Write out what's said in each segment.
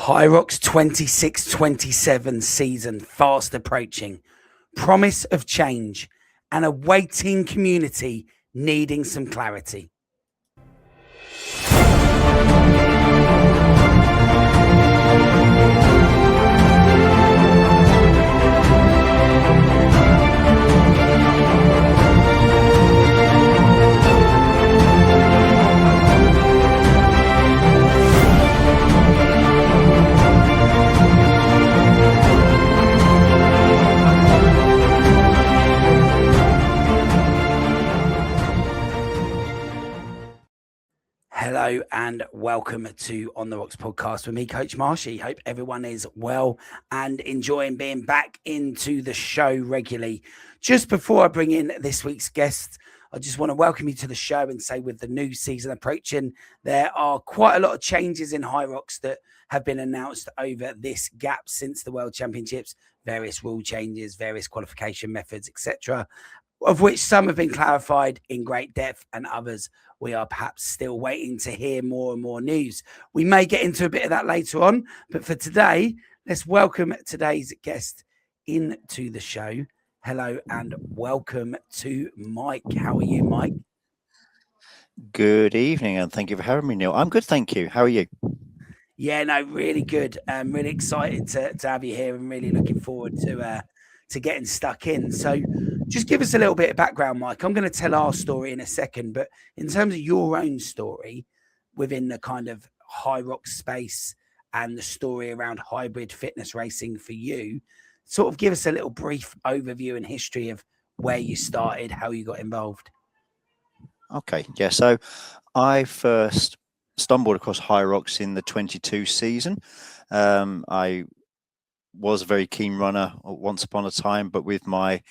HYROX 26-27 season fast approaching. Promise of change and a waiting community needing some clarity. Hello and welcome to On The ROX Podcast with me, Coach Marshy. Hope everyone is well and enjoying being back into the show regularly. Just before I bring in this week's guest, I just want to welcome you to the show and say with the new season approaching, there are quite a lot of changes in HYROX that have been announced over this gap since the World Championships, various rule changes, various qualification methods, etc., of which some have been clarified in great depth and others we are perhaps still waiting to hear more and more news. We may get into a bit of that later on, but for today, let's welcome today's guest into the show. Hello and welcome to Mike. How are you, Mike? Good evening, and thank you for having me, Neil. I'm good, thank you. How are you? Yeah, no, really good. I'm really excited to have you here and really looking forward to getting stuck in. So just give us a little bit of background, Mike. I'm going to tell our story in a second, but in terms of your own story within the kind of HYROX space and the story around hybrid fitness racing for you, sort of give us a little brief overview and history of where you started, how you got involved. Okay, yeah, so I first stumbled across HYROX in the 22 season. I was a very keen runner once upon a time, but with my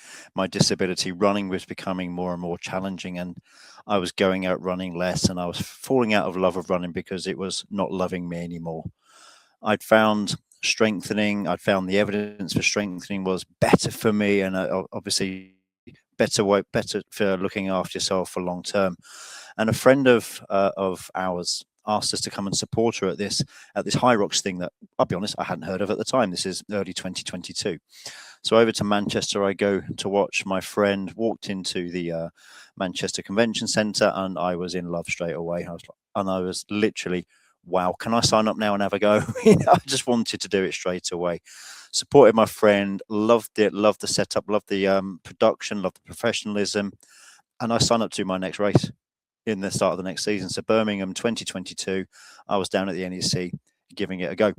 disability, running was becoming more and more challenging, and I was going out running less, and I was falling out of love of running because it was not loving me anymore. I'd found strengthening, I'd found the evidence for strengthening was better for me, and obviously better for looking after yourself for long term. And a friend of ours asked us to come and support her at this HYROX thing that, I'll be honest, I hadn't heard of at the time. This is early 2022. So over to Manchester I go to watch. My friend walked into the Manchester Convention Centre, and I was in love straight away. I was literally, wow, can I sign up now and have a go? I just wanted to do it straight away. Supported my friend, loved it, loved the setup, loved the production, loved the professionalism, and I signed up to my next race in the start of the next season. So Birmingham 2022, I was down at the NEC giving it a go.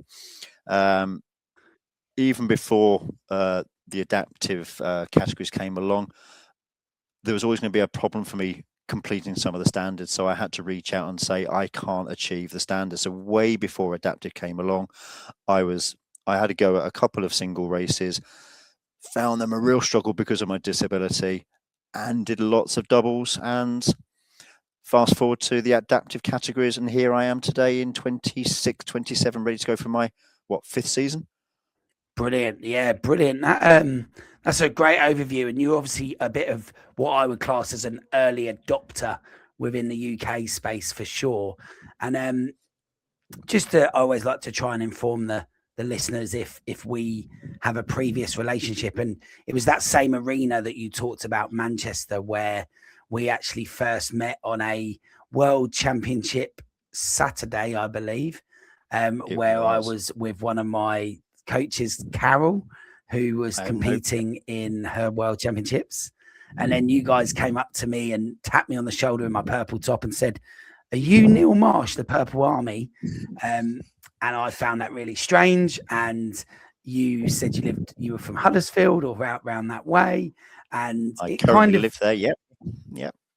Even before the adaptive categories came along, there was always going to be a problem for me completing some of the standards. So I had to reach out and say, I can't achieve the standards. So way before adaptive came along, I had to go at a couple of single races, found them a real struggle because of my disability, and did lots of doubles. And fast forward to the adaptive categories, and here I am today in 26, 27, ready to go for my, fifth season? Brilliant. Yeah, brilliant. That's a great overview. And you're obviously a bit of what I would class as an early adopter within the UK space for sure. And I always like to try and inform the listeners if we have a previous relationship. And it was that same arena that you talked about, Manchester, where we actually first met on a World Championship Saturday, I believe, where I was with one of my coaches, Carol, who was competing in her World Championships. And then you guys came up to me and tapped me on the shoulder in my purple top and said, "Are you Neil Marsh, the Purple Army?" And I found that really strange. And you said you were from Huddersfield or around that way. And I currently live there. Yep.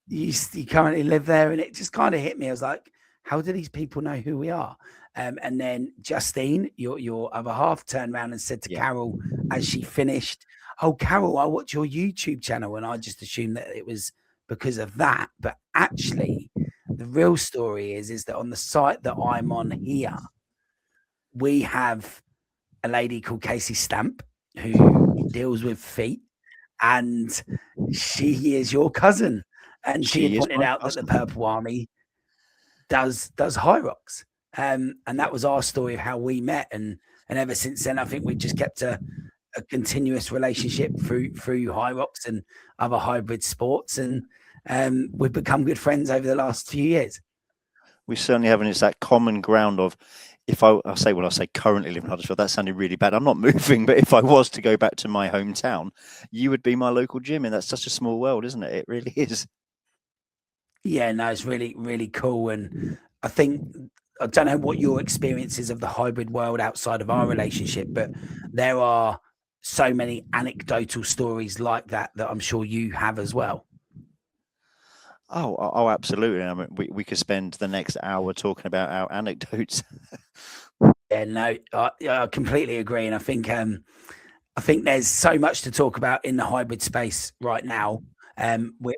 You currently live there, and it just kind of hit me. I was like, how do these people know who we are? And then Justine, your other half, turned around and said to Carol as she finished, "Oh, Carol, I watch your YouTube channel." And I just assumed that it was because of that. But actually, the real story is that on the site that I'm on here, we have a lady called Casey Stamp who deals with feet, and she is your cousin. And she had pointed out that the Purple Army does HYROX. And that was our story of how we met. And ever since then, I think we've just kept a continuous relationship through HYROX and other hybrid sports. And we've become good friends over the last few years. We certainly have, and it's that common ground of, if I say when I say currently live in Huddersfield, that sounded really bad. I'm not moving, but if I was to go back to my hometown, you would be my local gym, and that's such a small world, isn't it? It really is. Yeah, no, it's really, really cool. And I don't know what your experience is of the hybrid world outside of our relationship, but there are so many anecdotal stories like that I'm sure you have as well. Oh, absolutely. I mean, we could spend the next hour talking about our anecdotes. Yeah, no, I completely agree. And I think there's so much to talk about in the hybrid space right now. We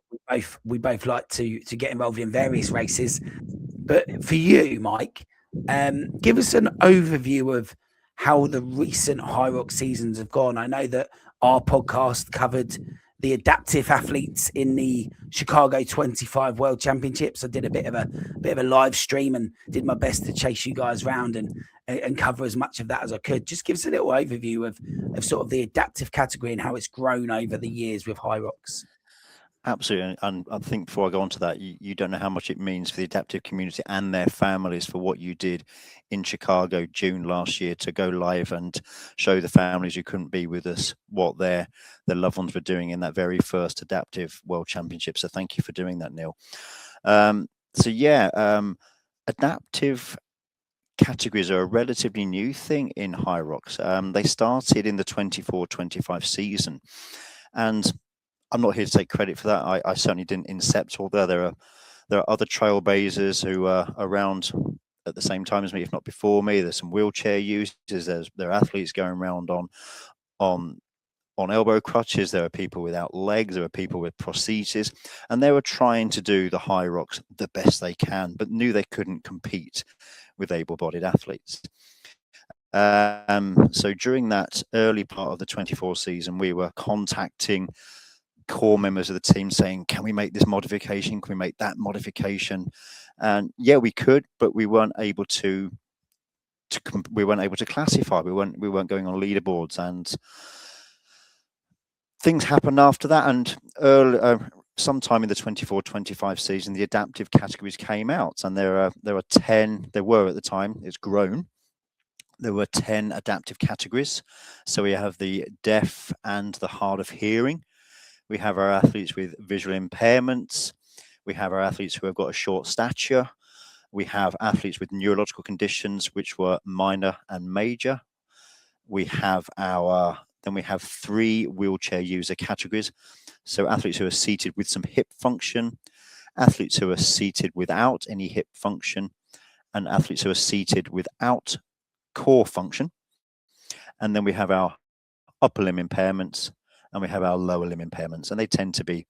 both like to get involved in various races, but for you, Mike, give us an overview of how the recent HYROX seasons have gone. I know that our podcast covered the adaptive athletes in the Chicago 25 World Championships. I did a bit of a live stream and did my best to chase you guys around and cover as much of that as I could. Just give us a little overview of sort of the adaptive category and how it's grown over the years with HYROX. Absolutely. And I think before I go on to that, you don't know how much it means for the adaptive community and their families for what you did in Chicago, June last year, to go live and show the families who couldn't be with us what their loved ones were doing in that very first adaptive World Championship. So thank you for doing that, Neil. Adaptive categories are a relatively new thing in HYROX. They started in the 24-25 season, and I'm not here to take credit for that. I certainly didn't incept all there. There are other trailblazers who are around at the same time as me, if not before me. There's some wheelchair users. There are athletes going around on elbow crutches. There are people without legs. There are people with prostheses, and they were trying to do the HYROX the best they can, but knew they couldn't compete with able-bodied athletes. So during that early part of the 24 season, we were contacting core members of the team saying, can we make this modification? Can we make that modification? And yeah, we could, but we weren't able to classify. We weren't going on leaderboards, and things happened after that. And sometime in the 24-25 season, the adaptive categories came out, and there were 10. There were at the time. It's grown. There were 10 adaptive categories. So we have the deaf and the hard of hearing. We have our athletes with visual impairments. We have our athletes who have got a short stature. We have athletes with neurological conditions, which were minor and major. We have 3 wheelchair user categories. So athletes who are seated with some hip function, athletes who are seated without any hip function, and athletes who are seated without core function. And then we have our upper limb impairments, and we have our lower limb impairments, and they tend to be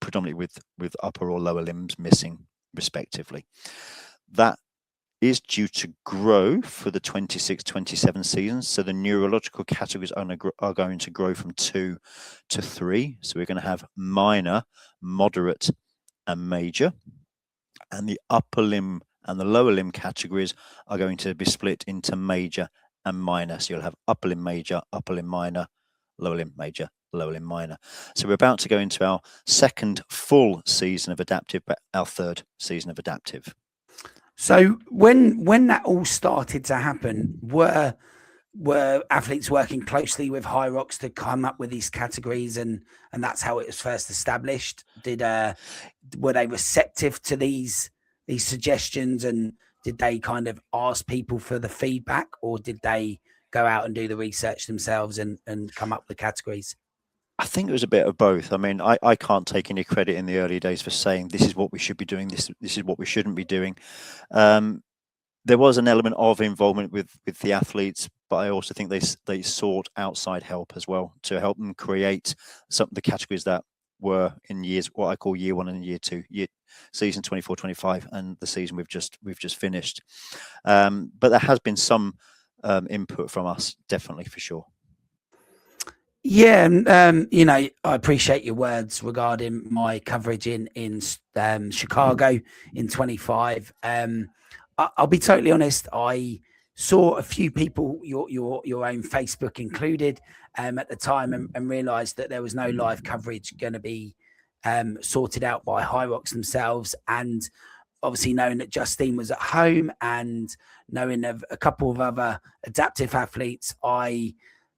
predominantly with upper or lower limbs missing, respectively. That is due to grow for the 26-27 seasons. So the neurological categories are going to grow from 2 to 3. So we're going to have minor, moderate, and major. And the upper limb and the lower limb categories are going to be split into major and minor. So you'll have upper limb major, upper limb minor, lower limb major, lower limb minor. So we're about to go into our second full season of adaptive, but our third season of adaptive. So when that all started to happen, were athletes working closely with HYROX to come up with these categories, and that's how it was first established? Were they receptive to these suggestions, and did they kind of ask people for the feedback, or did they go out and do the research themselves and come up with categories? I think it was a bit of both. I mean, I can't take any credit in the early days for saying this is what we should be doing, this is what we shouldn't be doing. There was an element of involvement with the athletes, but I also think they sought outside help as well to help them create some of the categories that were in years, what I call year 1 and year 2, season 24-25, and the season we've just finished. But there has been some input from us, definitely, for sure. Yeah, I appreciate your words regarding my coverage in Chicago in 25. I'll be totally honest. I saw a few people, your own Facebook included, at the time, and realised that there was no live coverage going to be sorted out by HYROX themselves, and obviously knowing that Justine was at home and knowing of a couple of other adaptive athletes, I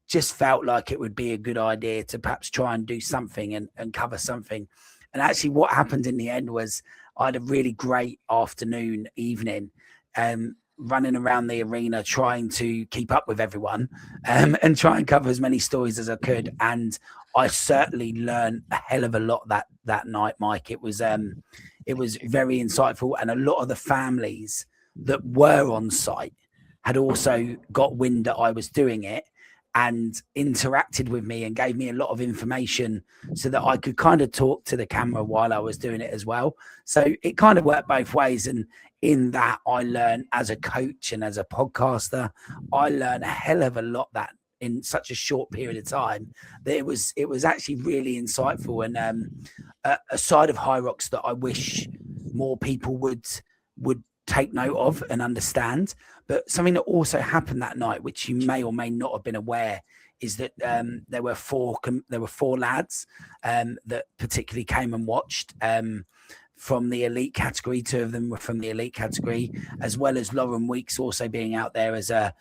just felt like it would be a good idea to perhaps try and do something and cover something. And actually, what happened in the end was I had a really great afternoon, evening, running around the arena trying to keep up with everyone, and try and cover as many stories as I could. And I certainly learned a hell of a lot that night, Mike. It was very insightful, and a lot of the families that were on site had also got wind that I was doing it and interacted with me and gave me a lot of information so that I could kind of talk to the camera while I was doing it as well. So it kind of worked both ways. And in that, I learned as a coach and as a podcaster, I learned a hell of a lot that in such a short period of time that it was actually really insightful, and a side of HYROX that I wish more people would take note of and understand. But something that also happened that night, which you may or may not have been aware, is that there were four lads that particularly came and watched from the elite category. Two of them were from the elite category, as well as Lauren Weeks also being out there as a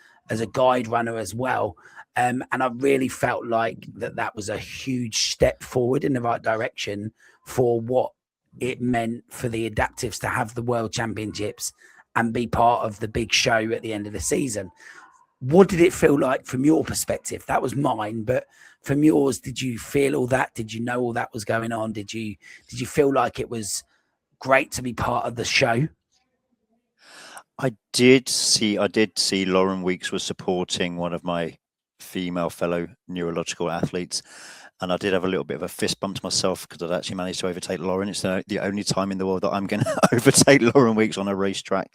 guide runner as well. And I really felt like that was a huge step forward in the right direction for what it meant for the adaptives to have the World Championships and be part of the big show at the end of the season. What did it feel like from your perspective? That was mine, but from yours, did you feel all that? Did you know all that was going on? Did you feel like it was great to be part of the show? I did see Lauren Weeks was supporting one of my female fellow neurological athletes, and I did have a little bit of a fist bump to myself because I'd actually managed to overtake Lauren. It's the only time in the world that I'm going to overtake Lauren Weeks on a racetrack.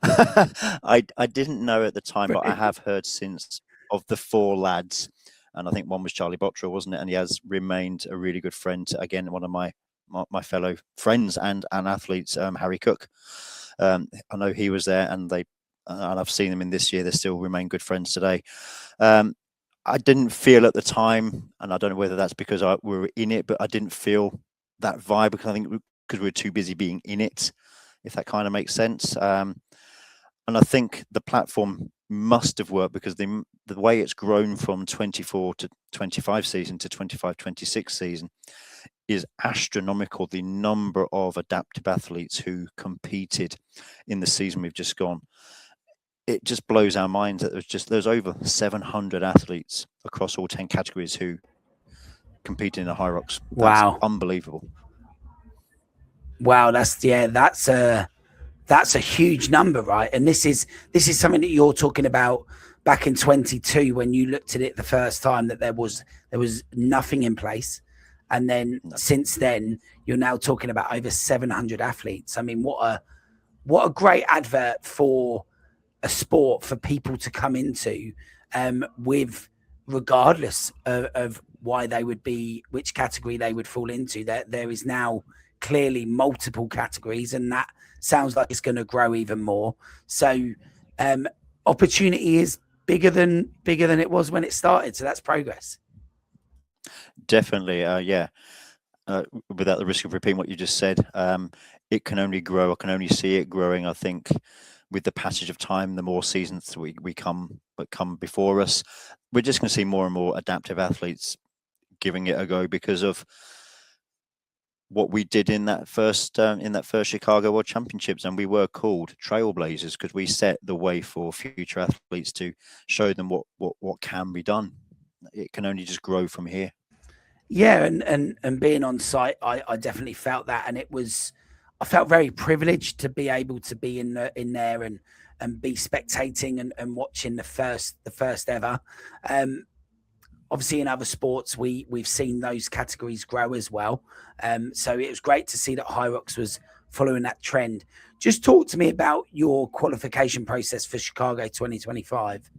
I didn't know at the time, but I have heard since of the four lads, and I think one was Charlie Bottrell, wasn't it? And he has remained a really good friend. Again, one of my fellow friends and athletes, Harry Cook. I know he was there, and I've seen them in this year. They still remain good friends today. I didn't feel at the time, and I don't know whether that's because we were in it, but I didn't feel that vibe because I think because we were too busy being in it, if that kind of makes sense. And I think the platform must have worked because the way it's grown from 24 to 25 season to 25-26 season is astronomical. The number of adaptive athletes who competed in the season we've just gone, it just blows our minds that there's over 700 athletes across all 10 categories who competed in the HYROX. Wow, unbelievable. Wow, that's a huge number, right? And this is something that you're talking about back in 22 when you looked at it the first time, that there was nothing in place. And then since then, you're now talking about over 700 athletes. I mean, what a great advert for a sport for people to come into, with regardless of why they would be, which category they would fall into. There is now clearly multiple categories, and that sounds like it's going to grow even more. So opportunity is bigger than it was when it started. So that's progress. Definitely, yeah. Without the risk of repeating what you just said, it can only grow. I can only see it growing. I think with the passage of time, the more seasons we come before us, we're just going to see more and more adaptive athletes giving it a go because of what we did in that first Chicago World Championships, and we were called trailblazers because we set the way for future athletes to show them what can be done. It can only just grow from here. Yeah, and being on site, I definitely felt that, and I felt very privileged to be able to be in there and be spectating and watching the first ever. Obviously, in other sports, we've seen those categories grow as well. So it was great to see that HYROX was following that trend. Just talk to me about your qualification process for Chicago 2025.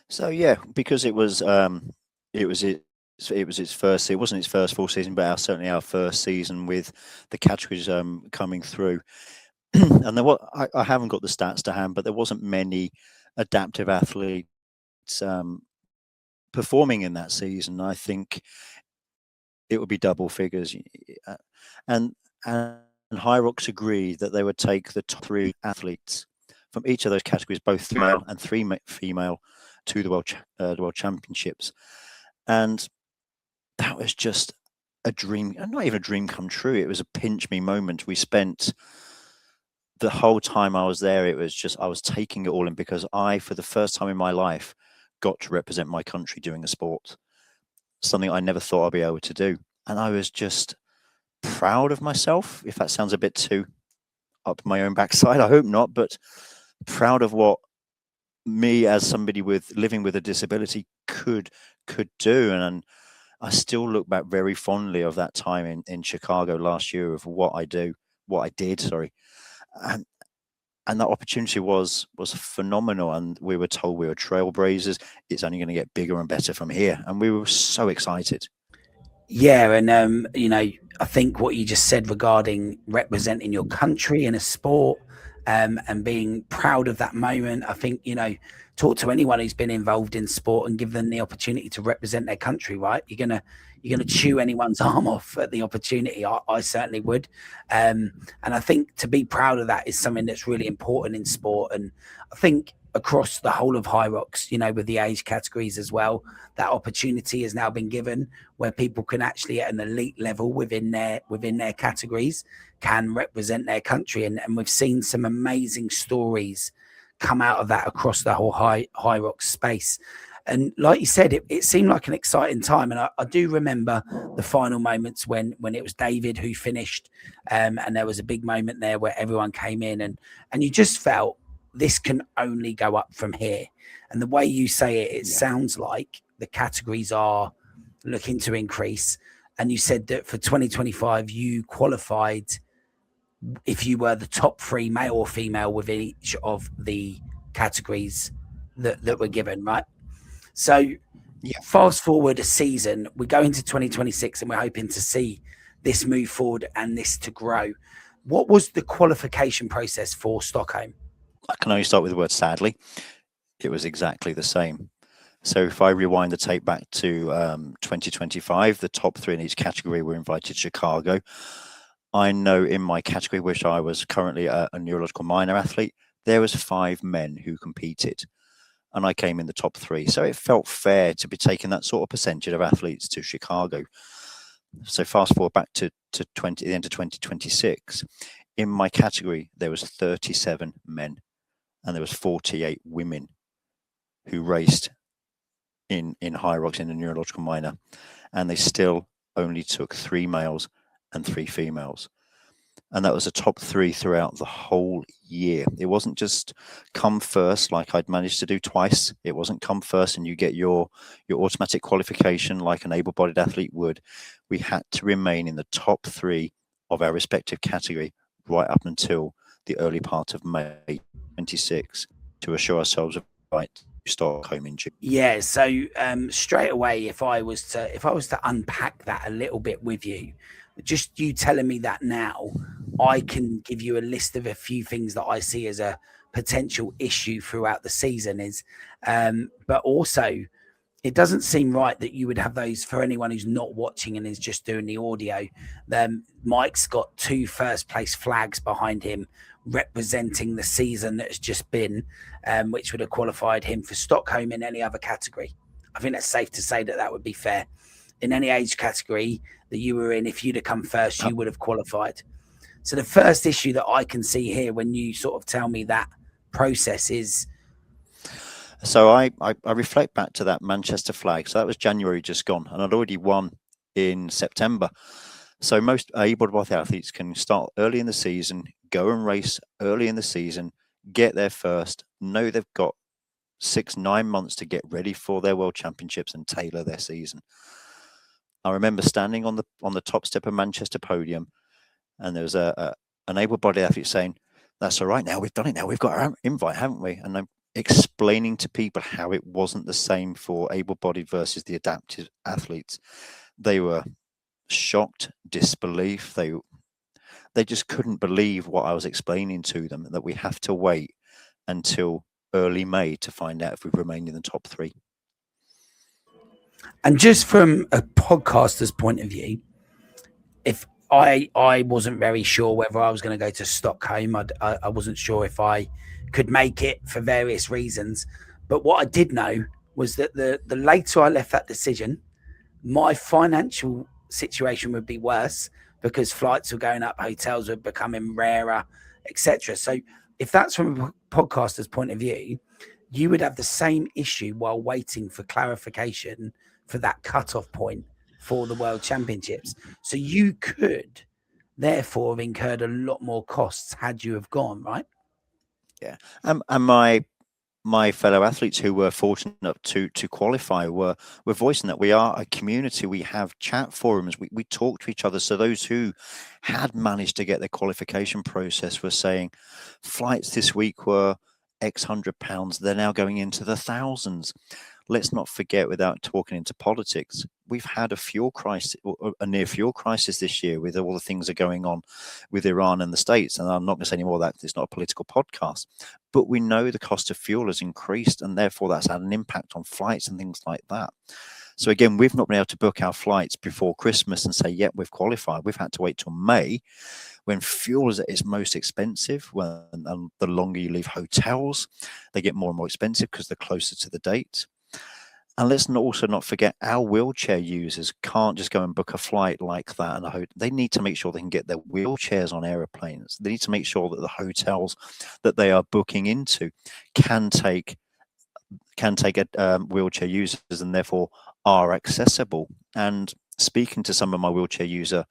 So yeah, because it wasn't its first full season, but certainly our first season with the categories coming through. and I haven't got the stats to hand, but there wasn't many adaptive athletes performing in that season. I think it would be double figures, and HYROX agreed that they would take the top 3 athletes from each of those categories, both male and 3 female, to the World Championships, and that was just a dream, not even a dream come true. It was a pinch me moment. We spent the whole time I was there, it was just, I was taking it all in, because I, for the first time in my life, got to represent my country doing a sport, something I never thought I'd be able to do. And I was just proud of myself, if that sounds a bit too up my own backside, I hope not, but proud of what me as somebody living with a disability could do. And I still look back very fondly of that time in Chicago last year, of what I did, sorry. And that opportunity was phenomenal. And we were told we were trailblazers. It's only going to get bigger and better from here. And we were so excited. Yeah, and you know, I think what you just said regarding representing your country in a sport, and being proud of that moment. I think, you know, talk to anyone who's been involved in sport and give them the opportunity to represent their country, right? You're gonna chew anyone's arm off at the opportunity. I certainly would, and I think to be proud of that is something that's really important in sport. And I think across the whole of HYROX, you know, with the age categories as well, that opportunity has now been given where people can actually, at an elite level within their categories, can represent their country. And we've seen some amazing stories come out of that across the whole HYROX space. And like you said, it seemed like an exciting time. And I do remember the final moments when it was David who finished, and there was a big moment there where everyone came in, and you just felt this can only go up from here. And the way you say it sounds like the categories are looking to increase. And you said that for 2025, you qualified if you were the top 3, male or female, within each of the categories that were given, right? So fast forward a season, we go into 2026 and we're hoping to see this move forward and this to grow. What was the qualification process for Stockholm? I can only start with the word sadly. It was exactly the same. So if I rewind the tape back to 2025, the top 3 in each category were invited to Chicago. I know in my category, which I was currently a neurological minor athlete, there was 5 men who competed, and I came in the top 3. So it felt fair to be taking that sort of percentage of athletes to Chicago. So fast forward back to the end of 2026, in my category, there was 37 men and there was 48 women who raced in HYROX in the neurological minor, and they still only took 3 males and 3 females. And that was a top 3 throughout the whole year. It wasn't just come first like I'd managed to do twice. It wasn't come first and you get your automatic qualification like an able-bodied athlete would. We had to remain in the top 3 of our respective category right up until the early part of May 26 to assure ourselves of right to Stockholm in June. Yeah, so straight away, if I was to unpack that a little bit with you, just you telling me that now, I can give you a list of a few things that I see as a potential issue throughout the season. But also, it doesn't seem right that you would have those, for anyone who's not watching and is just doing the audio. Mike's got 2 first place flags behind him representing the season that has just been, which would have qualified him for Stockholm in any other category. I think that's safe to say that would be fair. In any age category that you were in, if you'd have come first, you would have qualified. So the first issue that I can see here when you sort of tell me that process is... So I reflect back to that Manchester flag. So that was January just gone, and I'd already won in September. So most able-bodied athletes can start early in the season, go and race early in the season, get there first, know they've got 6-9 months to get ready for their World Championships and tailor their season. I remember standing on the top step of Manchester podium, and there was an able-bodied athlete saying, "That's all right now, we've done it now, we've got our invite, haven't we?" And I'm explaining to people how it wasn't the same for able-bodied versus the adaptive athletes. They were shocked, disbelief. they just couldn't believe what I was explaining to them, that we have to wait until early May to find out if we've remained in the top 3. And just from a podcaster's point of view, if I wasn't very sure whether I was going to go to Stockholm, I wasn't sure if I could make it for various reasons. But what I did know was that the later I left that decision, my financial situation would be worse because flights were going up, hotels were becoming rarer, etc. So if that's from a podcaster's point of view, you would have the same issue while waiting for clarification for that cutoff point for the World Championships. So you could therefore have incurred a lot more costs had you have gone, right? Yeah. And my fellow athletes who were fortunate enough to qualify were voicing that we are a community. We have chat forums. We talk to each other. So those who had managed to get their qualification process were saying flights this week were X £100. They're now going into the thousands. Let's not forget, without talking into politics, we've had a fuel crisis, a near fuel crisis this year with all the things that are going on with Iran and the States. And I'm not going to say any more of that because it's not a political podcast. But we know the cost of fuel has increased, and therefore that's had an impact on flights and things like that. So again, we've not been able to book our flights before Christmas and say, yep, we've qualified. We've had to wait till May when fuel is at its most expensive. And the longer you leave hotels, they get more and more expensive because they're closer to the date. And let's also not forget, our wheelchair users can't just go and book a flight like that. And they need to make sure they can get their wheelchairs on aeroplanes. They need to make sure that the hotels that they are booking into can take wheelchair users and therefore are accessible. And speaking to some of my wheelchair user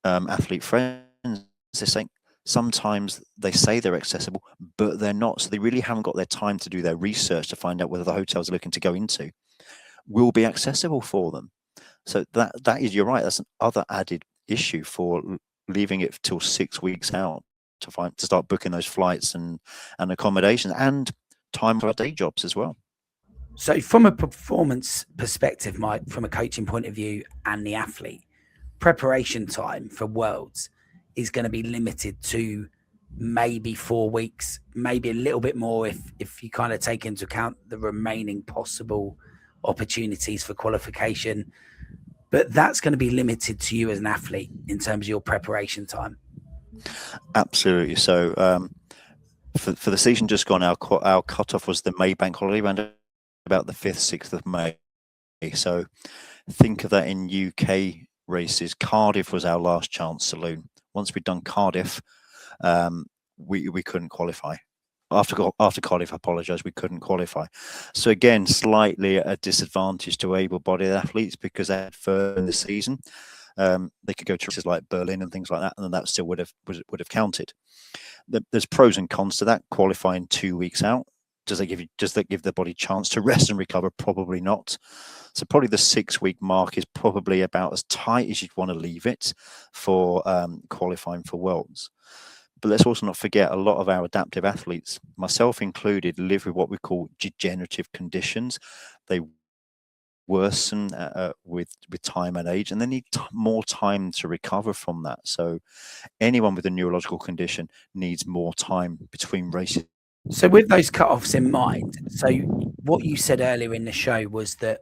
athlete friends, they're saying sometimes they say they're accessible, but they're not. So they really haven't got their time to do their research to find out whether the hotels they're looking to go into will be accessible for them. So that is, you're right, that's another added issue for leaving it till 6 weeks out to start booking those flights and accommodation and time for our day jobs as well. So from a performance perspective, Mike, from a coaching point of view and the athlete, preparation time for Worlds is going to be limited to maybe 4 weeks, maybe a little bit more if you kind of take into account the remaining possible opportunities for qualification. But that's going to be limited to you as an athlete in terms of your preparation time. Absolutely. So for the season just gone, our cutoff was the May bank holiday, around about the 5th, 6th of May. So think of that in UK races. Cardiff was our last chance saloon. Once we'd done Cardiff, we couldn't qualify. After Cardiff, I apologise, we couldn't qualify. So again, slightly at a disadvantage to able-bodied athletes because they had further in the season. They could go to races like Berlin and things like that, and then that still would have counted. There's pros and cons to that. Qualifying 2 weeks out, does that give the body a chance to rest and recover? Probably not. So probably the 6 week mark is probably about as tight as you'd want to leave it for qualifying for Worlds. But let's also not forget, a lot of our adaptive athletes, myself included, live with what we call degenerative conditions. They worsen with time and age, and they need more time to recover from that. So anyone with a neurological condition needs more time between races. So with those cut-offs in mind, so what you said earlier in the show was that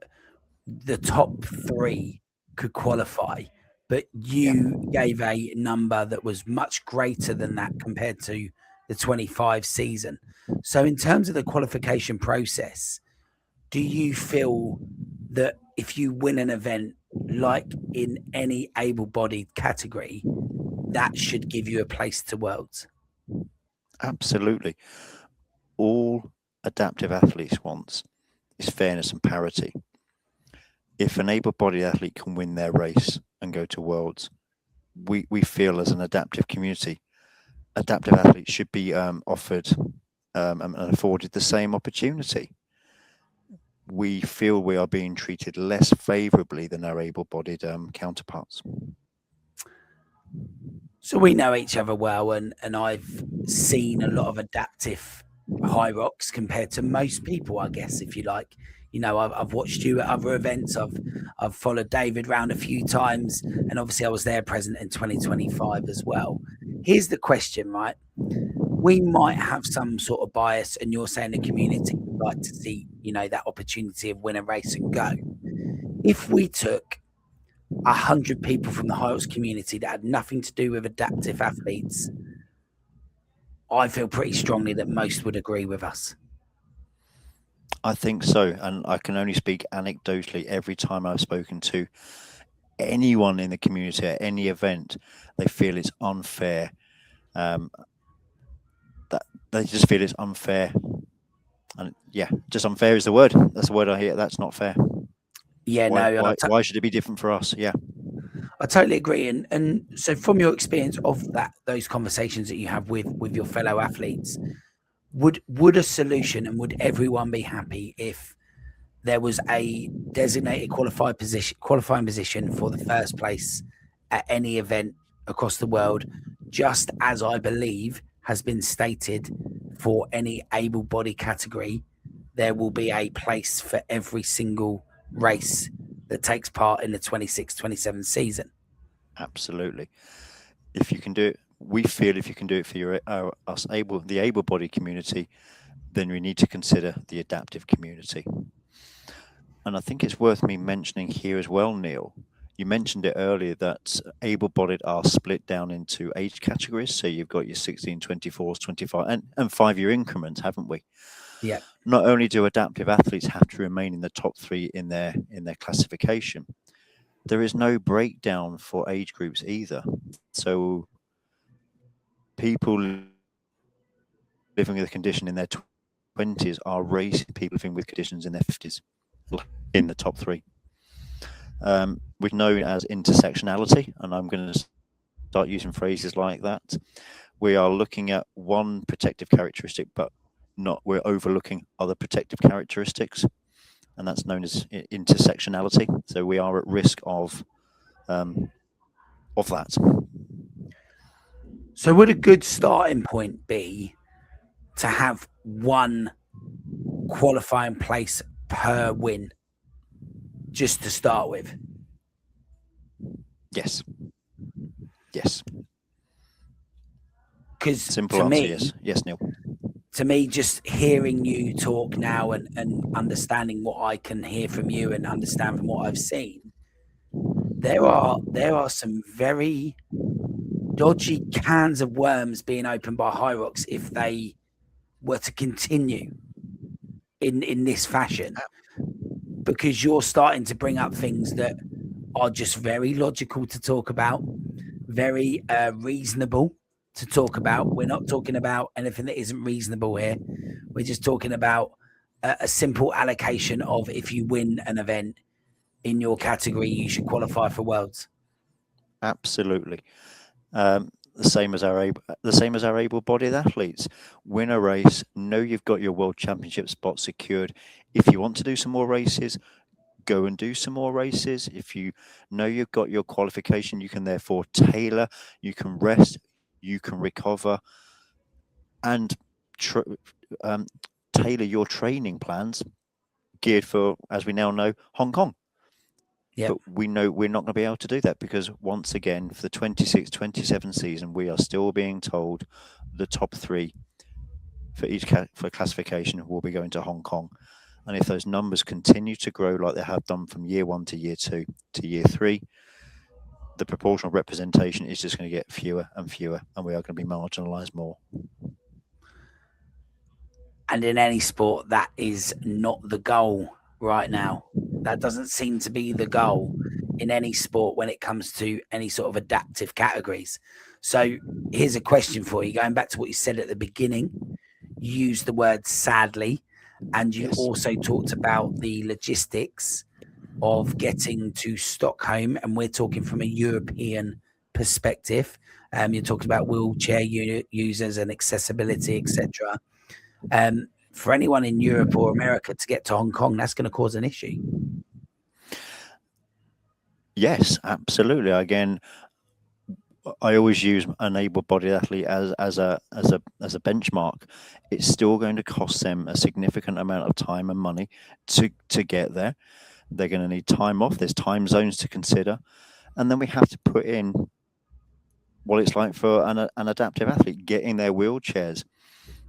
the top 3 could qualify, but you gave a number that was much greater than that compared to the 25 season. So in terms of the qualification process, do you feel that if you win an event, like in any able-bodied category, that should give you a place to Worlds? Absolutely. All adaptive athletes want is fairness and parity. If an able-bodied athlete can win their race and go to Worlds, we feel as an adaptive community, adaptive athletes should be offered and afforded the same opportunity. We feel we are being treated less favourably than our able-bodied counterparts. So we know each other well, and I've seen a lot of adaptive HYROX compared to most people, I guess, if you like. You know, I've watched you at other events. I've followed David round a few times, and obviously I was there present in 2025 as well. Here's the question, right? We might have some sort of bias, and you're saying the community would like to see, you know, that opportunity of win a race and go. If we took 100 people from the HYROX community that had nothing to do with adaptive athletes, I feel pretty strongly that most would agree with us. I think so, and I can only speak anecdotally. Every time I've spoken to anyone in the community at any event, they feel it's unfair. That they just feel it's unfair, and yeah, just unfair is the word. That's the word I hear. That's not fair. Yeah, Why should it be different for us? Yeah. I totally agree. And so from your experience of those conversations that you have with your fellow athletes, would a solution, and would everyone be happy if there was a designated qualifying position for the first place at any event across the world, just as I believe has been stated for any able-bodied category? There will be a place for every single race that takes part in the 26-27 season. Absolutely. If you can do it, we feel if you can do it for the able-bodied community, then we need to consider the adaptive community. And I think it's worth me mentioning here as well, Neil. You mentioned it earlier that able-bodied are split down into age categories. So you've got your 16, 24s, 25, and 5-year increments, haven't we? Yeah. Not only do adaptive athletes have to remain in the top 3 in their classification, there is no breakdown for age groups either. So people living with a condition in their 20s are racing people living with conditions in their 50s in the top 3. We're known as intersectionality, and I'm going to start using phrases like that. We are looking at one protective characteristic, but we're overlooking other protective characteristics, and that's known as intersectionality. So we are at risk of that. So would a good starting point be to have one qualifying place per win, just to start with? Yes. Because simple answer, yes, Neil. To me, just hearing you talk now and understanding what I can hear from you and understand from what I've seen, there are some very dodgy cans of worms being opened by HYROX if they were to continue in this fashion, because you're starting to bring up things that are just very logical to talk about, very reasonable to talk about. We're not talking about anything that isn't reasonable here. We're just talking about a simple allocation of, if you win an event in your category, you should qualify for Worlds. Absolutely. The same as our able-bodied athletes. Win a race, know you've got your World Championship spot secured. If you want to do some more races, go and do some more races. If you know you've got your qualification, you can therefore tailor, you can rest, you can recover, and tailor your training plans geared for, as we now know, Hong Kong. Yep. But we know we're not going to be able to do that, because once again, for the 26-27 season, we are still being told the top 3 for each for classification will be going to Hong Kong. And if those numbers continue to grow like they have done from year 1 to year 2 to year 3, the proportional representation is just going to get fewer and fewer, and we are going to be marginalised more. And in any sport, that is not the goal right now. That doesn't seem to be the goal in any sport when it comes to any sort of adaptive categories. So here's a question for you. Going back to what you said at the beginning, you used the word sadly, and you also talked about the logistics of getting to Stockholm, and we're talking from a European perspective. You're talking about wheelchair users and accessibility, etc. For anyone in Europe or America to get to Hong Kong, that's going to cause an issue. Yes, absolutely. Again, I always use an able-bodied athlete as a benchmark. It's still going to cost them a significant amount of time and money to get there. They're going to need time off. There's time zones to consider, and then we have to put in what it's like for an adaptive athlete getting their wheelchairs.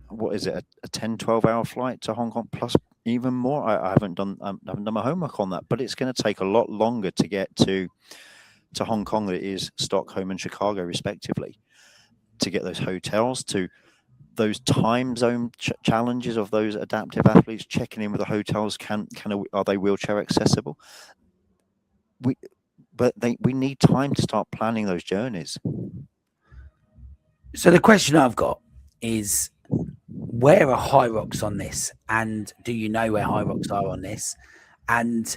What is it, a 10, 12-hour flight to Hong Kong, plus even more? I haven't done my homework on that, but it's going to take a lot longer to get to Hong Kong than it is Stockholm and Chicago, respectively, to get those hotels, to those time zone challenges of those adaptive athletes checking in with the hotels. Are they wheelchair accessible? We need time to start planning those journeys. So the question I've got is, where are HYROX on this? And do you know where HYROX are on this? And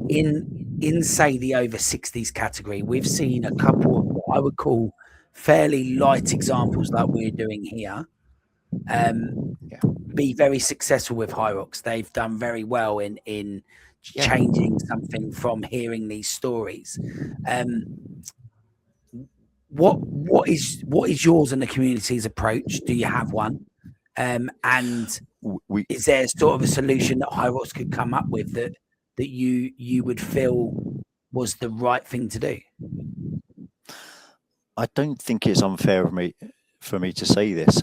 in say the over 60s category, we've seen a couple of what I would call fairly light examples like we're doing here be very successful with HYROX. They've done very well in changing something from hearing these stories. What is yours and the community's approach? Do you have one? And is there sort of a solution that HYROX could come up with that you would feel was the right thing to do? I don't think it's unfair for me to say this.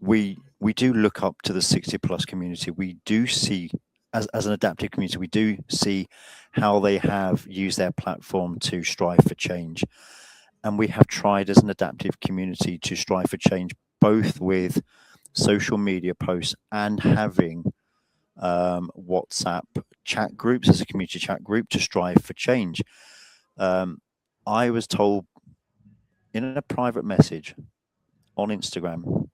We do look up to the 60+ community. We do see, as an adaptive community, we do see how they have used their platform to strive for change. And we have tried as an adaptive community to strive for change, both with social media posts and having WhatsApp chat groups as a community chat group to strive for change. I was told in a private message on Instagram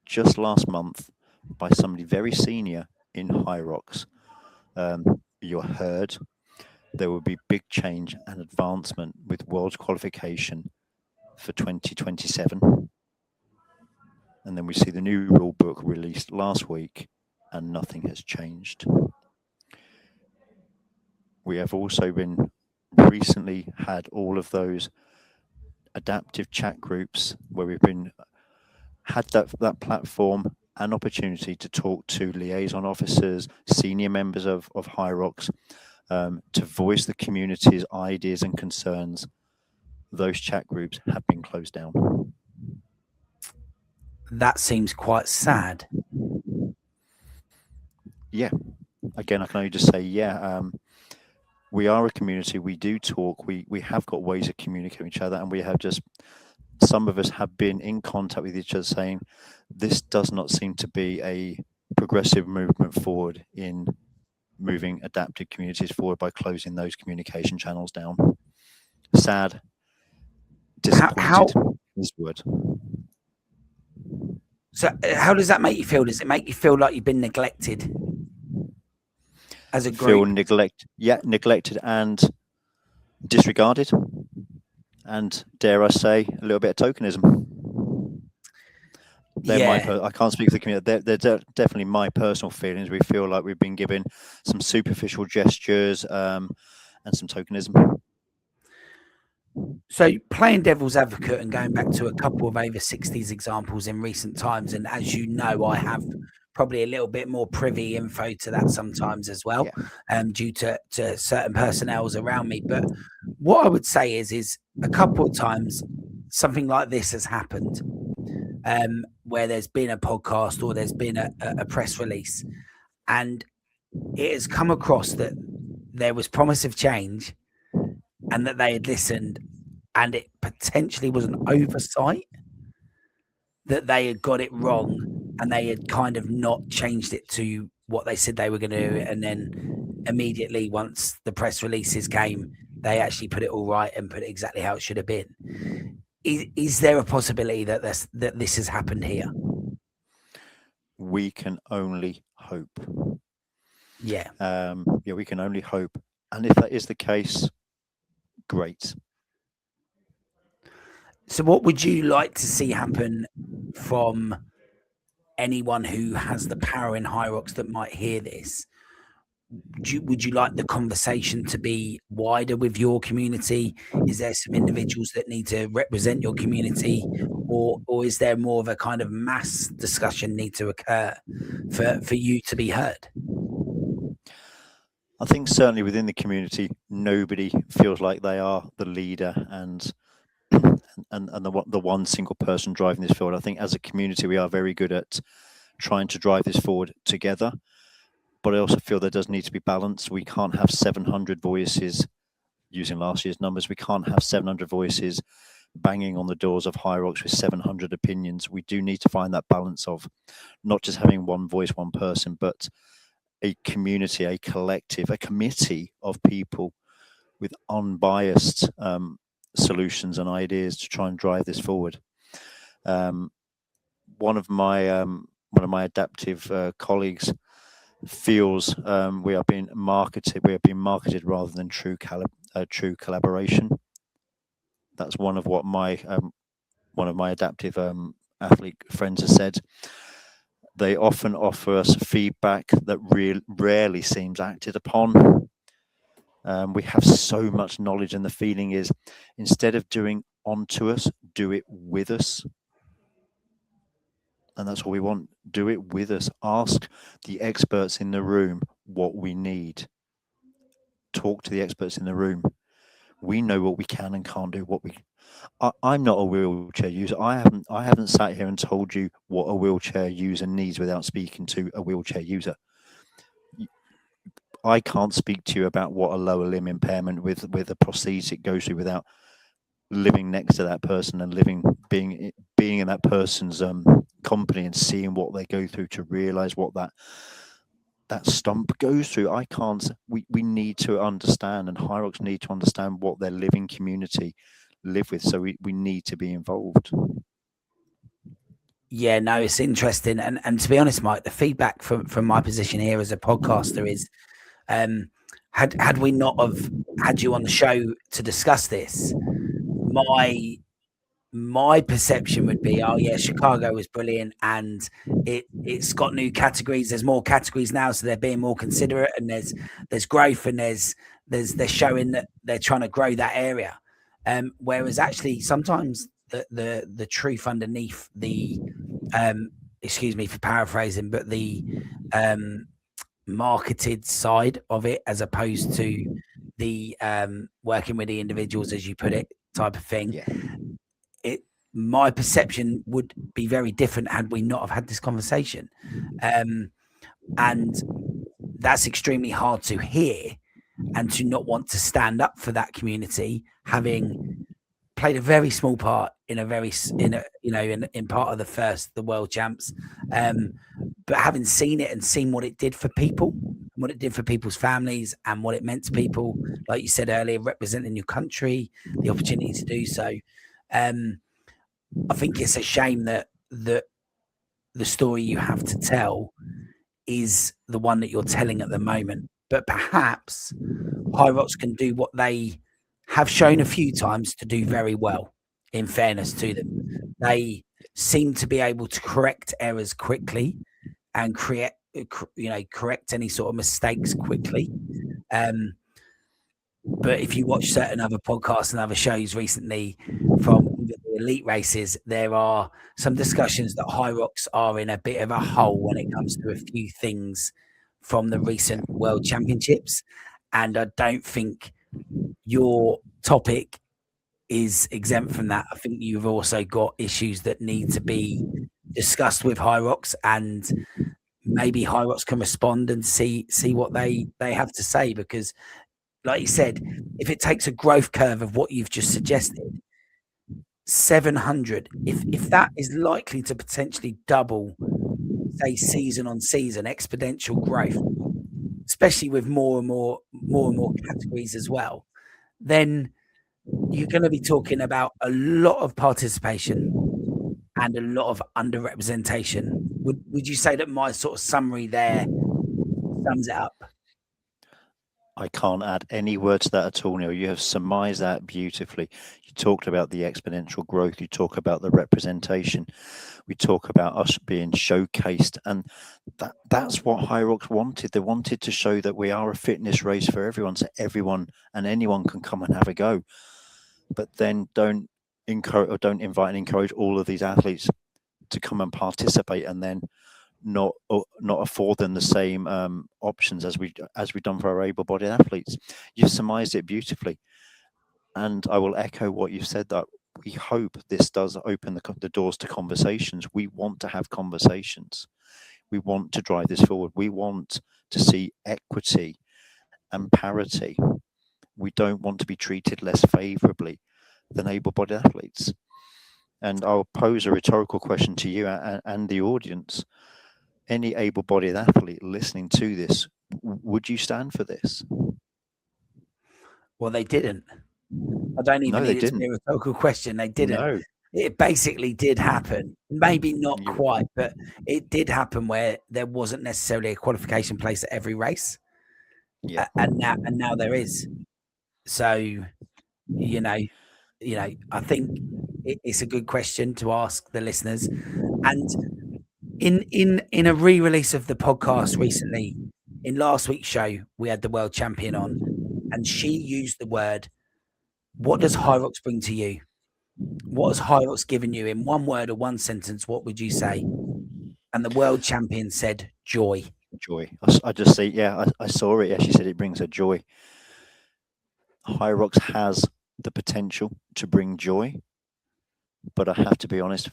just last month by somebody very senior in HYROX, you're heard. There will be big change and advancement with World Qualification for 2027. And then we see the new rule book released last week, and nothing has changed. We have also been recently had all of those adaptive chat groups where we've had that platform and opportunity to talk to liaison officers, senior members of HYROX, to voice the community's ideas and concerns. Those chat groups have been closed down. That seems quite sad. Yeah. Again, I can only just say, we are a community. We do talk. We have got ways of communicating with each other, and we have some of us have been in contact with each other saying, this does not seem to be a progressive movement forward in moving adaptive communities forward by closing those communication channels down. Sad, disappointed is the word. So how does that make you feel? Does it make you feel like you've been neglected as a group? Feel neglected and disregarded, and dare I say, a little bit of tokenism. I can't speak for the community. They're definitely my personal feelings. We feel like we've been given some superficial gestures and some tokenism. So playing devil's advocate and going back to a couple of over 60s examples in recent times, and as you know, I have probably a little bit more privy info to that sometimes as well, due to certain personnels around me. But what I would say is a couple of times something like this has happened, where there's been a podcast or there's been a press release, and it has come across that there was promise of change and that they had listened, and it potentially was an oversight, that they had got it wrong and they had kind of not changed it to what they said they were going to do. And then immediately once the press releases came, they actually put it all right and put it exactly how it should have been. Is there a possibility that this has happened here? We can only hope. Yeah. We can only hope. And if that is the case, great. So what would you like to see happen from anyone who has the power in HYROX that might hear this? would you like the conversation to be wider with your community? Is there some individuals that need to represent your community, or is there more of a kind of mass discussion need to occur for you to be heard? I think certainly within the community, nobody feels like they are the leader and the one single person driving this forward. I think as a community, we are very good at trying to drive this forward together. But I also feel there does need to be balance. We can't have 700 voices, using last year's numbers. We can't have 700 voices banging on the doors of HYROX with 700 opinions. We do need to find that balance of not just having one voice, one person, but a community, a collective, a committee of people with unbiased solutions and ideas to try and drive this forward. One of my adaptive colleagues feels we are being marketed rather than true collaboration. That's one of what my adaptive athlete friends have said. They often offer us feedback that rarely seems acted upon. We have so much knowledge, and the feeling is, instead of doing onto us, do it with us. And that's what we want. Do it with us. Ask the experts in the room what we need. Talk to the experts in the room. We know what we can and can't do. I'm not a wheelchair user. I haven't sat here and told you what a wheelchair user needs without speaking to a wheelchair user. I can't speak to you about what a lower limb impairment with a prosthetic goes through without living next to that person and being in that person's company and seeing what they go through to realize what that stump goes through. We need to understand, and HYROX need to understand what their living community live with. So we need to be involved. Yeah, no, it's interesting. And to be honest, Mike, the feedback from my position here as a podcaster is, had we not have had you on the show to discuss this, my perception would be, oh yeah, Chicago was brilliant, and it's got new categories. There's more categories now, so they're being more considerate, and there's growth, and they're showing that they're trying to grow that area. Whereas actually sometimes the truth underneath the excuse me for paraphrasing, but the marketed side of it, as opposed to the working with the individuals, as you put it, type of thing. Yeah. My perception would be very different had we not have had this conversation. And that's extremely hard to hear, and to not want to stand up for that community, having played a very small part in part of the world champs, but having seen it and seen what it did for people, what it did for people's families, and what it meant to people, like you said earlier, representing your country, the opportunity to do so. I think it's a shame that the story you have to tell is the one that you're telling at the moment. But perhaps HYROX can do what they have shown a few times to do very well, in fairness to them. They seem to be able to correct errors quickly and correct any sort of mistakes quickly. But if you watch certain other podcasts and other shows recently from the elite races, there are some discussions that HYROX are in a bit of a hole when it comes to a few things from the recent World Championships. And I don't think your topic is exempt from that. I think you've also got issues that need to be discussed with HYROX, and maybe HYROX can respond and see what they have to say, because like you said, if it takes a growth curve of what you've just suggested, 700, if that is likely to potentially double, say, season on season, exponential growth, especially with more and more categories as well, then you're going to be talking about a lot of participation and a lot of underrepresentation. Would you say that my sort of summary there sums it up? I can't add any word to that at all, Neil. You have surmised that beautifully. You talked about the exponential growth. You talk about the representation. We talk about us being showcased, and that's what HYROX wanted. They wanted to show that we are a fitness race for everyone, so everyone and anyone can come and have a go. But then don't encourage or don't invite and encourage all of these athletes to come and participate, and then not afford them the same options as we've done for our able-bodied athletes. You've surmised it beautifully, and I will echo what you've said, that we hope this does open the doors to conversations. We want to have conversations. We want to drive this forward. We want to see equity and parity. We don't want to be treated less favorably than able-bodied athletes. And I'll pose a rhetorical question to you and the audience. Any able-bodied athlete listening to this, would you stand for this? Well, they didn't. I don't even need it to be a rhetorical question. They didn't. No. It basically did happen. Maybe not quite, but it did happen where there wasn't necessarily a qualification place at every race. Yeah. And now there is. So, you know, I think it's a good question to ask the listeners. And in a re-release of the podcast recently, in last week's show, we had the world champion on, and she used the word, what does HYROX bring to you? What has HYROX given you in one word or one sentence? What would you say? And the world champion said, joy. Joy. I just see, yeah, I saw it. Yeah, she said it brings her joy. HYROX has the potential to bring joy, but I have to be honest,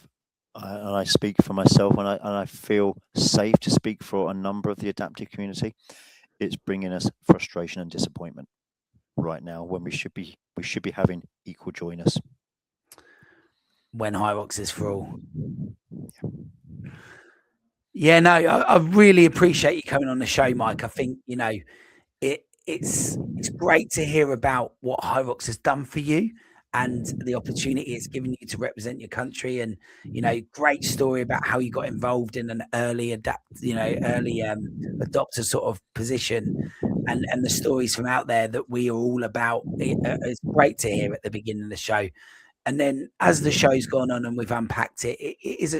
and I speak for myself, and I feel safe to speak for a number of the adaptive community. It's bringing us frustration and disappointment right now, when we should be having equal joyness. When HYROX is for all. Yeah, no, I really appreciate you coming on the show, Mike. I think, it's great to hear about what HYROX has done for you and the opportunity it's given you to represent your country. And, great story about how you got involved in an early adopter sort of position, and the stories from out there that we are all about. It's great to hear at the beginning of the show. And then as the show's gone on and we've unpacked it, it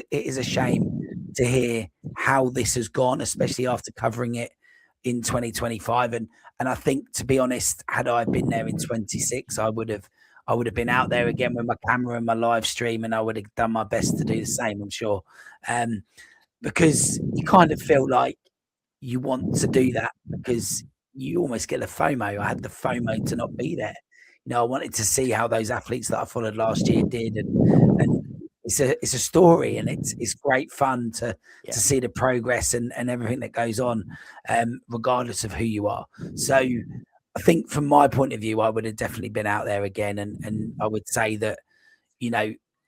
is a shame to hear how this has gone, especially after covering it in 2025. And I think, to be honest, had I been there in 26, I would have been out there again with my camera and my live stream, and I would have done my best to do the same, I'm sure. Because you kind of feel like you want to do that, because you almost get the FOMO. I had the FOMO to not be there. I wanted to see how those athletes that I followed last year did, and it's a story, and it's great fun to see the progress and everything that goes on, regardless of who you are. So I think, from my point of view, I would have definitely been out there again, and I would say that,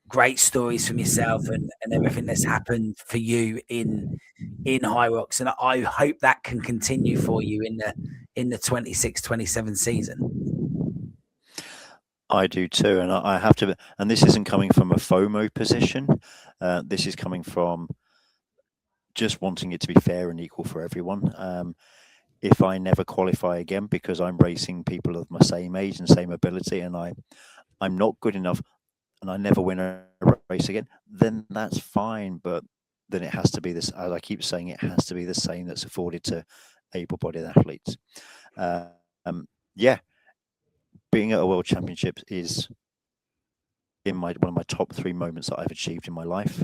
great stories from yourself and everything that's happened for you in HYROX, and I hope that can continue for you in the 26-27 season. I do too, and I have to. And this isn't coming from a FOMO position. This is coming from just wanting it to be fair and equal for everyone. If I never qualify again because I'm racing people of my same age and same ability, and I'm not good enough, and I never win a race again, then that's fine. But then it has to be this, as I keep saying, it has to be the same that's afforded to able-bodied athletes. Being at a World Championships is one of my top 3 moments that I've achieved in my life.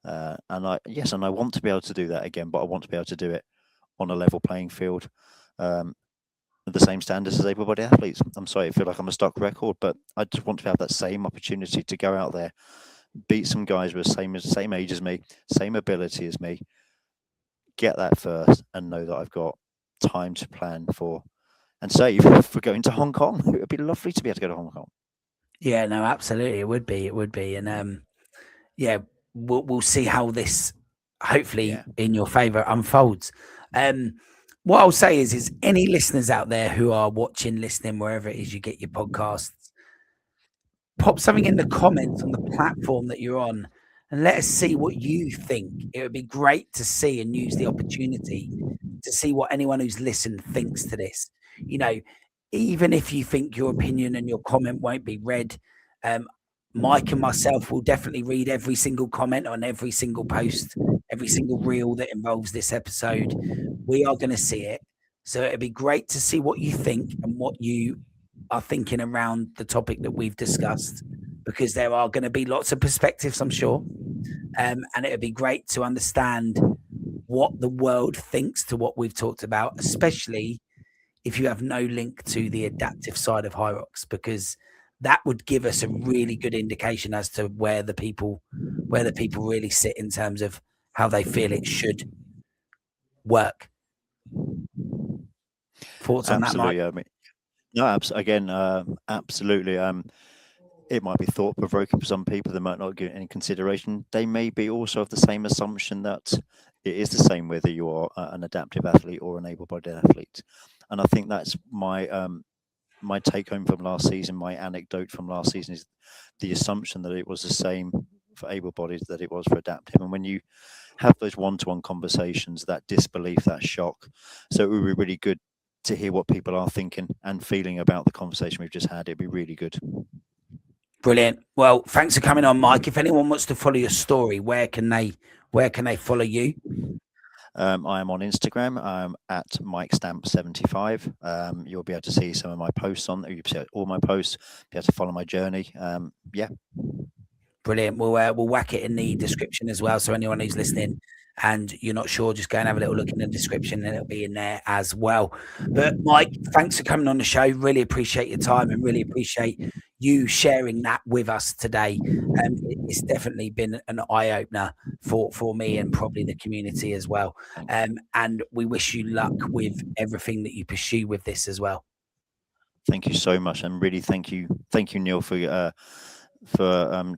And I want to be able to do that again, but I want to be able to do it on a level playing field, at the same standards as able-bodied athletes. I'm sorry, I feel like I'm a stock record, but I just want to have that same opportunity to go out there, beat some guys with the same age as me, same ability as me, get that first, and know that I've got time to plan for and save for going to Hong Kong. It would be lovely to be able to go to Hong Kong. Yeah, no, absolutely. It would be. And we'll see how this, hopefully in your favor, unfolds. What I'll say is any listeners out there who are watching, listening, wherever it is you get your podcasts, pop something in the comments on the platform that you're on and let us see what you think. It would be great to see and use the opportunity to see what anyone who's listened thinks to this. you know, even if you think your opinion and your comment won't be read, Mike and myself will definitely read every single comment on every single post, every single reel that involves this episode. We are going to see it. So it'd be great to see what you think and what you are thinking around the topic that we've discussed, because there are going to be lots of perspectives, I'm sure. And it'd be great to understand what the world thinks to what we've talked about, especially if you have no link to the adaptive side of HYROX, because that would give us a really good indication as to where the people really sit in terms of how they feel it should work. Thoughts on that, Mike? No, again, absolutely. It might be thought provoking for some people that might not give it any consideration. They may be also of the same assumption that it is the same whether you are an adaptive athlete or an able-bodied athlete. And I think that's my my take home from last season. My anecdote from last season is the assumption that it was the same for able-bodied that it was for adaptive. And when you have those one-to-one conversations, that disbelief, that shock, so it would be really good to hear what people are thinking and feeling about the conversation we've just had. It'd be really good. Brilliant. Well, thanks for coming on, Mike. If anyone wants to follow your story, where can they follow you? I am on Instagram. At MikeStamp75. You'll be able to see some of my posts on there. You'll see all my posts. Be able to follow my journey. Yeah. Brilliant. We'll whack it in the description as well. So anyone who's listening and you're not sure, just go and have a little look in the description and it'll be in there as well. But Mike, thanks for coming on the show. Really appreciate your time and really appreciate you sharing that with us today. It's definitely been an eye-opener for me and probably the community as well. And we wish you luck with everything that you pursue with this as well. Thank you so much. And really thank you, Neil, for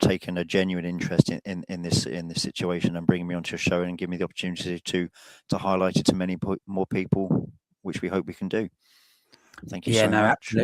taking a genuine interest in this situation and bringing me onto your show and giving me the opportunity to highlight it to many more people, which we hope we can do. Thank you so much.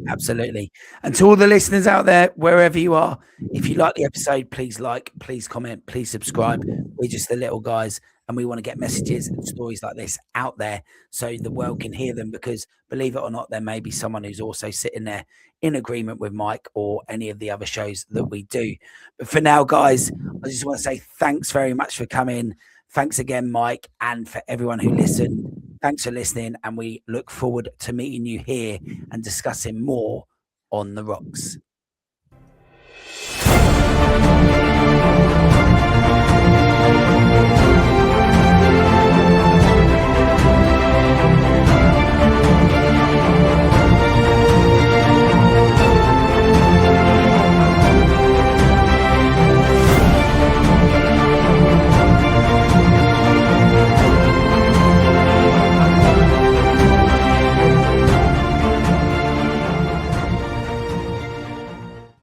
Absolutely. And to all the listeners out there, wherever you are, if you like the episode, please like, please comment, please subscribe. We're just the little guys and we want to get messages and stories like this out there so the world can hear them, because believe it or not, there may be someone who's also sitting there in agreement with Mike or any of the other shows that we do. But for now, guys, I just want to say thanks very much for coming. Thanks again, Mike, and for everyone who listened. Thanks for listening, and we look forward to meeting you here and discussing more on the rocks.